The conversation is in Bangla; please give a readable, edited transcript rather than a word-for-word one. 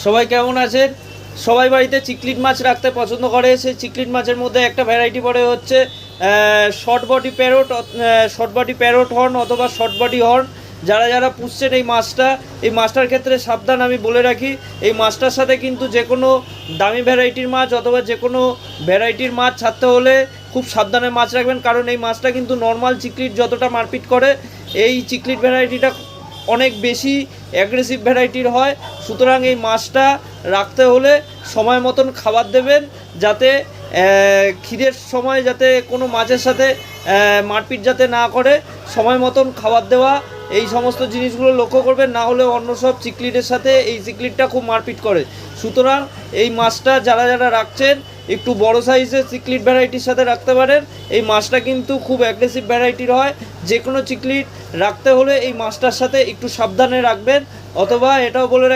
সবাই কেমন আছেন? সবাই বাড়িতে চিকলিট মাছ রাখতে পছন্দ করে। সেই চিকলিট মাছের মধ্যে একটা ভ্যারাইটি পড়ে হচ্ছে শর্ট বডি প্যারোট হর্ন অথবা শর্ট বডি হর্ন। যারা যারা পুষছেন এই মাছটার ক্ষেত্রে সাবধান আমি বলে রাখি, এই মাছটার সাথে কিন্তু যে কোনো দামি ভ্যারাইটির মাছ অথবা যে কোনো ভ্যারাইটির মাছ ছাড়তে হলে খুব সাবধানে মাছ রাখবেন, কারণ এই মাছটা কিন্তু নর্মাল চিকলিট যতটা মারপিট করে, এই চিকলিট ভ্যারাইটিটা অনেক বেশি অ্যাগ্রেসিভ ভ্যারাইটির হয়। সুতরাং এই মাছটা রাখতে হলে সময় মতন খাবার দেবেন, যাতে খিদের সময় যাতে কোনো মাছের সাথে মারপিট যাতে না করে, সময় মতন খাবার দেওয়া, এই সমস্ত জিনিসগুলো লক্ষ্য করবেন। না হলে অন্য সব চিকলিটের সাথে এই চিকলিটটা খুব মারপিট করে। সুতরাং এই মাছটা যারা যারা রাখছেন একটু বড় সাইজের চিকলিট ভ্যারাইটির সাথে রাখতে পারেন। এই মাছটা কিন্তু খুব অ্যাগ্রেসিভ ভ্যারাইটির হয়। যে কোনো চিকলিট রাখতে হলে এই মাছটার সাথে একটু সাবধানে রাখবেন। অথবা এটাও বলে